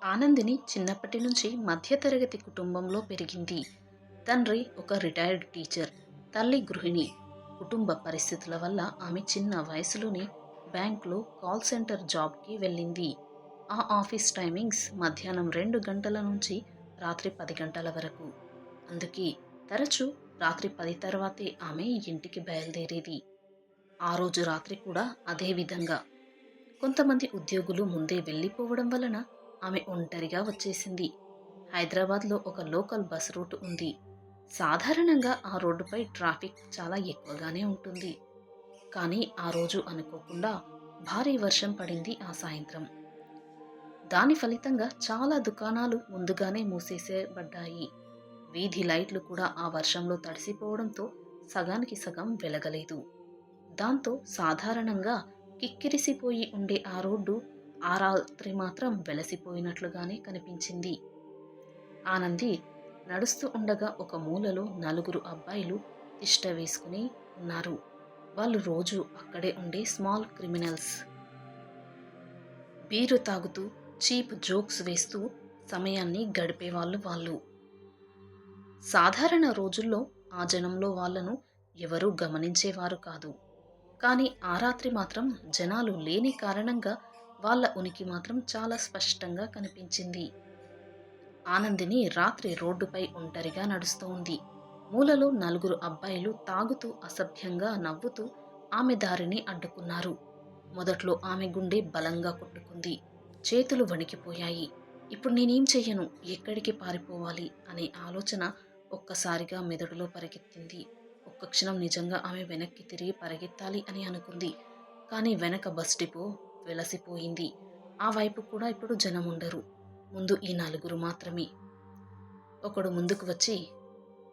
ఆనందిని చిన్నప్పటి నుంచి మధ్యతరగతి కుటుంబంలో పెరిగింది. తండ్రి ఒక రిటైర్డ్ టీచర్, తల్లి గృహిణి. కుటుంబ పరిస్థితుల వల్ల ఆమె చిన్న వయసులోనే బ్యాంక్లో కాల్ సెంటర్ జాబ్కి వెళ్ళింది. ఆ ఆఫీస్ టైమింగ్స్ మధ్యాహ్నం 2 గంటల నుంచి రాత్రి 10 గంటల వరకు. అందుకే తరచూ రాత్రి 10 తర్వాతే ఆమె ఇంటికి బయలుదేరేది. ఆ రోజు రాత్రి కూడా అదే విధంగా. కొంతమంది ఉద్యోగులు ముందే వెళ్ళిపోవడం వలన ఆమె ఒంటరిగా వచ్చేసింది. హైదరాబాద్లో ఒక లోకల్ బస్ రూట్ ఉంది. సాధారణంగా ఆ రోడ్డుపై ట్రాఫిక్ చాలా ఎక్కువగానే ఉంటుంది. కానీ ఆ రోజు అనుకోకుండా భారీ వర్షం పడింది ఆ సాయంత్రం. దాని ఫలితంగా చాలా దుకాణాలు ముందుగానే మూసేసేబడ్డాయి. వీధి లైట్లు కూడా ఆ వర్షంలో తడిసిపోవడంతో సగానికి సగం వెలగలేదు. దాంతో సాధారణంగా కిక్కిరిసిపోయి ఉండే ఆ రోడ్డు ఆ రాత్రి మాత్రం వెలసిపోయినట్లుగానే కనిపించింది. ఆనంది నడుస్తూ ఉండగా ఒక మూలలో 4 అబ్బాయిలు తిష్ట వేసుకుని ఉన్నారు. వాళ్ళు రోజు అక్కడే ఉండే స్మాల్ క్రిమినల్స్. బీరు తాగుతూ చీప్ జోక్స్ వేస్తూ సమయాన్ని గడిపేవాళ్ళు వాళ్ళు. సాధారణ రోజుల్లో ఆ జనంలో వాళ్ళను ఎవరూ గమనించేవారు కాదు. కానీ ఆ రాత్రి మాత్రం జనాలు లేని కారణంగా వాళ్ళ ఉనికి మాత్రం చాలా స్పష్టంగా కనిపించింది. ఆనందిని రాత్రి రోడ్డుపై ఒంటరిగా నడుస్తోంది. మూలలో 4 అబ్బాయిలు తాగుతూ అసభ్యంగా నవ్వుతూ ఆమె దారిని అడ్డుకున్నారు. మొదట్లో ఆమె గుండె బలంగా కొట్టుకుంది. చేతులు వణికిపోయాయి. ఇప్పుడు నేనేం చెయ్యను, ఎక్కడికి పారిపోవాలి అనే ఆలోచన ఒక్కసారిగా మెదడులో పరిగెత్తింది. ఒక్క క్షణం నిజంగా ఆమె వెనక్కి తిరిగి పరిగెత్తాలి అని అనుకుంది. కానీ వెనక బస్ డిపో వెలసిపోయింది. ఆ వైపు కూడా ఇప్పుడు జనముండరు. ముందు ఈ 4 మాత్రమే. ఒకడు ముందుకు వచ్చి,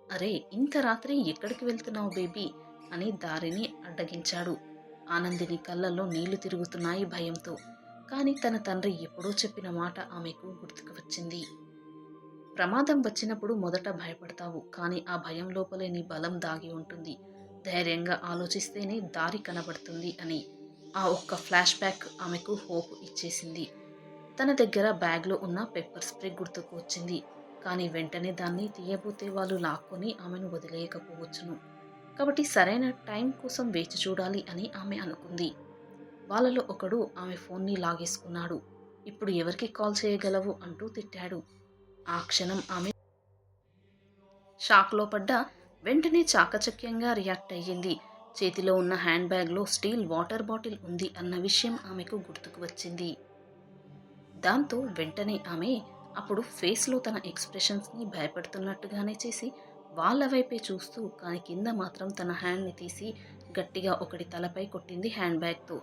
అరే ఇంత రాత్రి ఎక్కడికి వెళ్తున్నావు బేబీ అని దారిని అడ్డగించాడు. ఆనందిని కళ్ళల్లో నీళ్లు తిరుగుతున్నాయి భయంతో. కానీ తన తండ్రి ఎప్పుడో చెప్పిన మాట ఆమెకు గుర్తుకు వచ్చింది. ప్రమాదం వచ్చినప్పుడు మొదట భయపడతావు, కానీ ఆ భయం లోపలే నీ బలం దాగి ఉంటుంది. ధైర్యంగా ఆలోచిస్తేనే దారి కనబడుతుంది అని. ఆ ఒక్క ఫ్లాష్ బ్యాక్ ఆమెకు హోప్ ఇచ్చేసింది. తన దగ్గర బ్యాగ్లో ఉన్న పెప్పర్ స్ప్రే గుర్తుకు వచ్చింది. కానీ వెంటనే దాన్ని తీయబోతే వాళ్ళు లాక్కొని ఆమెను వదిలేయకపోవచ్చును. కాబట్టి సరైన టైం కోసం వేచి చూడాలి అని ఆమె అనుకుంది. వాళ్ళలో ఒకడు ఆమె ఫోన్ని లాగేసుకున్నాడు. ఇప్పుడు ఎవరికి కాల్ చేయగలవు అంటూ తిట్టాడు. ఆ క్షణం ఆమె షాక్లో పడ్డా వెంటనే చాకచక్యంగా రియాక్ట్ అయ్యింది. చేతిలో ఉన్న హ్యాండ్ బ్యాగ్లో స్టీల్ వాటర్ బాటిల్ ఉంది అన్న విషయం ఆమెకు గుర్తుకు వచ్చింది. దాంతో వెంటనే ఆమె అప్పుడు ఫేస్లో తన ఎక్స్ప్రెషన్స్ని భయపెడుతున్నట్టుగానే చేసి వాళ్ళ వైపే చూస్తూ, కానీ కింద మాత్రం తన హ్యాండ్ని తీసి గట్టిగా ఒకటి తలపై కొట్టింది హ్యాండ్ బ్యాగ్తో.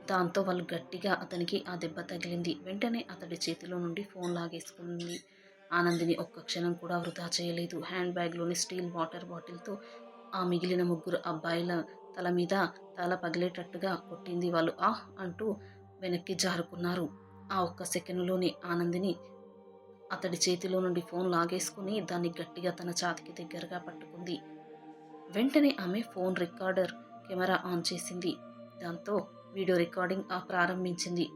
దాంతో వాళ్ళు గట్టిగా అతనికి ఆ దెబ్బ తగిలింది. వెంటనే అతడి చేతిలో నుండి ఫోన్ లాగేసుకుంది. ఆనందిని ఒక్క క్షణం కూడా వృధా చేయలేదు. హ్యాండ్ బ్యాగ్లోని స్టీల్ వాటర్ బాటిల్తో ఆ మిగిలిన 3 అబ్బాయిల తల మీద తల పగిలేటట్టుగా కొట్టింది. వాళ్ళు ఆహ్ అంటూ వెనక్కి జారుకున్నారు. ఆ ఒక్క సెకనులోనే ఆనందిని అతడి చేతిలో నుండి ఫోన్ లాగేసుకుని దాన్ని గట్టిగా తన ఛాతీకి దగ్గరగా పట్టుకుంది. వెంటనే ఆమె ఫోన్ రికార్డర్ కెమెరా ఆన్ చేసింది. దాంతో వీడియో రికార్డింగ్ ప్రారంభించింది.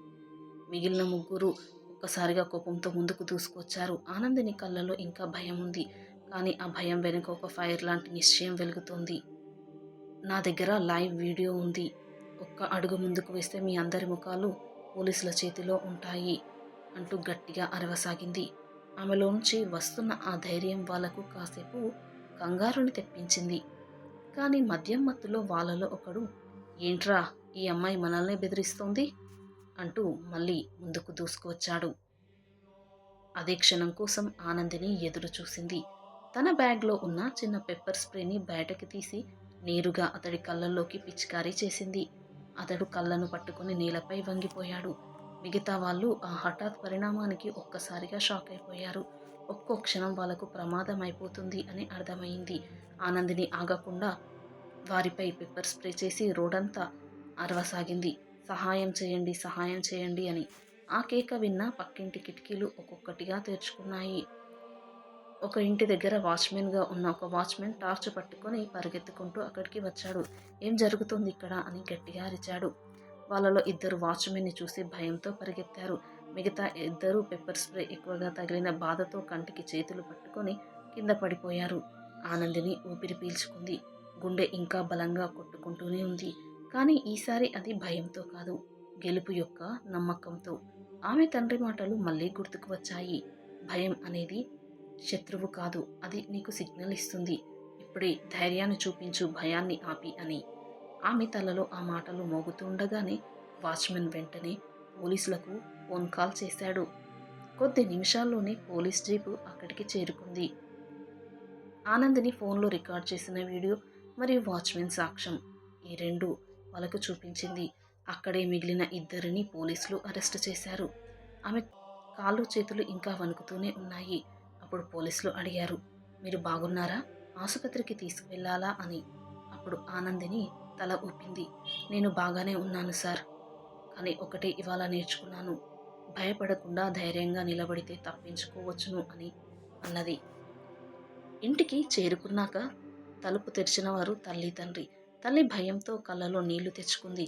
మిగిలిన 3 ఒక్కసారిగా కోపంతో ముందుకు దూసుకొచ్చారు. ఆనందిని కళ్ళలో ఇంకా భయం ఉంది. కానీ ఆ భయం వెనుక ఒక ఫైర్ లాంటి నిశ్చయం వెలుగుతోంది. నా దగ్గర లైవ్ వీడియో ఉంది. ఒక్క అడుగు ముందుకు వేస్తే మీ అందరి ముఖాలు పోలీసుల చేతిలో ఉంటాయి అంటూ గట్టిగా అరవసాగింది. ఆమెలోంచి వస్తున్న ఆ ధైర్యం వాళ్లకు కాసేపు కంగారుని తెప్పించింది. కానీ మద్యం మత్తులో వాళ్ళలో ఒకడు, ఏంట్రా ఈ అమ్మాయి మనల్నే బెదిరిస్తోంది అంటూ మళ్ళీ ముందుకు దూసుకువచ్చాడు. అదే క్షణం కోసం ఆనందిని ఎదురు చూసింది. తన బ్యాగ్లో ఉన్న చిన్న పెప్పర్ స్ప్రేని బయటకు తీసి నేరుగా అతడి కళ్ళల్లోకి పిచికారీ చేసింది. అతడు కళ్ళను పట్టుకుని నేలపై వంగిపోయాడు. మిగతా వాళ్ళు ఆ హఠాత్ పరిణామానికి ఒక్కసారిగా షాక్ అయిపోయారు. ఒక్కో క్షణం వాళ్లకు ప్రమాదం అయిపోతుంది అని అర్థమైంది. ఆనందిని ఆగకుండా వారిపై పెప్పర్ స్ప్రే చేసి రోడంతా అరవసాగింది. సహాయం చేయండి, సహాయం చేయండి అని. ఆ కేక విన్న పక్కింటి కిటికీలు ఒక్కొక్కటిగా తెరుచుకున్నాయి. ఒక ఇంటి దగ్గర వాచ్మెన్గా ఉన్న ఒక వాచ్మెన్ టార్చ్ పట్టుకొని పరిగెత్తుకుంటూ అక్కడికి వచ్చాడు. ఏం జరుగుతుంది ఇక్కడ అని గట్టిగా అరిచాడు. వాళ్ళలో 2 వాచ్మెన్ని చూసి భయంతో పరిగెత్తారు. మిగతా ఇద్దరూ పెప్పర్ స్ప్రే ఎక్కువగా తగిలిన బాధతో కంటికి చేతులు పట్టుకొని కింద పడిపోయారు. ఆనందిని ఊపిరి పీల్చుకుంది. గుండె ఇంకా బలంగా కొట్టుకుంటూనే ఉంది. కానీ ఈసారి అది భయంతో కాదు, గెలుపు యొక్క నమ్మకంతో. ఆమె తండ్రి మాటలు మళ్ళీ గుర్తుకు వచ్చాయి. భయం అనేది శత్రువు కాదు, అది నీకు సిగ్నల్ ఇస్తుంది. ఇప్పుడే ధైర్యాన్ని చూపించు, భయాన్ని ఆపి అని. ఆమె తలలో ఆ మాటలు మోగుతుండగానే వాచ్మెన్ వెంటనే పోలీసులకు ఫోన్ కాల్ చేశాడు. కొద్ది నిమిషాల్లోనే పోలీస్ జీపు అక్కడికి చేరుకుంది. ఆనందిని ఫోన్లో రికార్డ్ చేసిన వీడియో మరియు వాచ్మెన్ సాక్ష్యం ఈ రెండు వాళ్ళకు చూపించింది. అక్కడే మిగిలిన ఇద్దరిని పోలీసులు అరెస్టు చేశారు. ఆమె కాళ్ళు చేతులు ఇంకా వణుకుతూనే ఉన్నాయి. అప్పుడు పోలీసులు అడిగారు, మీరు బాగున్నారా, ఆసుపత్రికి తీసుకువెళ్ళాలా అని. అప్పుడు ఆనందిని తల ఊపింది. నేను బాగానే ఉన్నాను సార్, కానీ ఒకటే ఇవాళ నేర్చుకున్నాను, భయపడకుండా ధైర్యంగా నిలబడితే తప్పించుకోవచ్చును అని అన్నది. ఇంటికి చేరుకున్నాక తలుపు తెరిచిన వారు తల్లి తండ్రి. తల్లి భయంతో కళ్ళలో నీళ్లు తెచ్చుకుంది.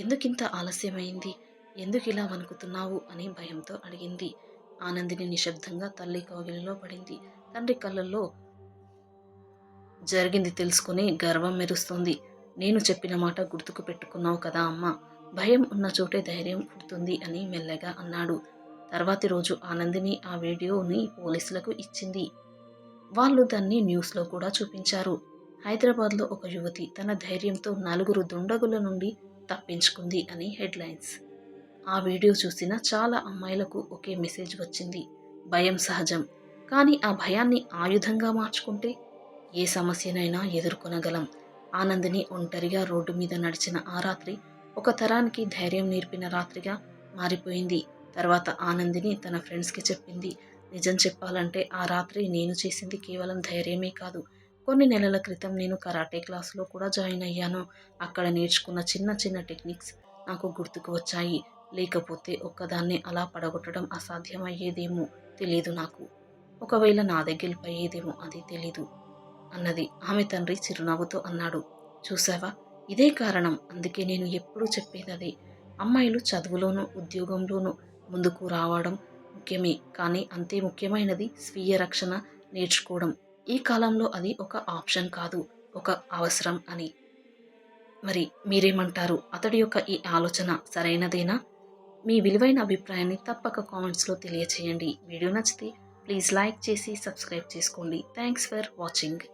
ఎందుకింత ఆలస్యమైంది, ఎందుకిలా వణుకుతున్నావు అని భయంతో అడిగింది. ఆనందిని నిశ్శబ్దంగా తల్లి కౌగిలిలో పడింది. తండ్రి కళ్ళల్లో జరిగింది తెలుసుకుని గర్వం మెరుస్తుంది. నేను చెప్పిన మాట గుర్తుకు పెట్టుకున్నావు కదా అమ్మా, భయం ఉన్న చోటే ధైర్యం పుడుతుంది అని మెల్లగా అన్నాడు. తర్వాతి రోజు ఆనందిని ఆ వీడియోని పోలీసులకు ఇచ్చింది. వాళ్ళు దాన్ని న్యూస్లో కూడా చూపించారు. హైదరాబాద్లో ఒక యువతి తన ధైర్యంతో 4 దుండగుల నుండి తప్పించుకుంది అని హెడ్లైన్స్. ఆ వీడియో చూసిన చాలా అమ్మాయిలకు ఒకే మెసేజ్ వచ్చింది, భయం సహజం, కానీ ఆ భయాన్ని ఆయుధంగా మార్చుకుంటే ఏ సమస్యనైనా ఎదుర్కొనగలం. ఆనందిని ఒంటరిగా రోడ్డు మీద నడిచిన ఆ రాత్రి ఒక తరానికి ధైర్యం నేర్పిన రాత్రిగా మారిపోయింది. తర్వాత ఆనందిని తన ఫ్రెండ్స్కి చెప్పింది, నిజం చెప్పాలంటే ఆ రాత్రి నేను చేసింది కేవలం ధైర్యమే కాదు. కొన్ని నెలల క్రితం నేను కరాటే క్లాసులో కూడా జాయిన్ అయ్యాను. అక్కడ నేర్చుకున్న చిన్న చిన్న టెక్నిక్స్ నాకు గుర్తుకు వచ్చాయి. లేకపోతే ఒక్కదాన్నే అలా పడగొట్టడం అసాధ్యమయ్యేదేమో తెలీదు నాకు. ఒకవేళ నాదే గెలిపయ్యేదేమో, అది తెలీదు అన్నది. ఆమె తండ్రి చిరునవ్వుతో అన్నాడు, చూసావా, ఇదే కారణం, అందుకే నేను ఎప్పుడూ చెప్పేదదే. అమ్మాయిలు చదువులోనూ ఉద్యోగంలోనూ ముందుకు రావడం ముఖ్యమే, కానీ అంతే ముఖ్యమైనది స్వీయ రక్షణ నేర్చుకోవడం. ఈ కాలంలో అది ఒక ఆప్షన్ కాదు, ఒక అవసరం అని. మరి మీరేమంటారు? అతడి యొక్క ఈ ఆలోచన సరైనదేనా? మీ విలువైన అభిప్రాయాన్ని తప్పక కామెంట్స్లో తెలియచేయండి. వీడియో నచ్చితే ప్లీజ్ లైక్ చేసి సబ్స్క్రైబ్ చేసుకోండి. Thanks for watching.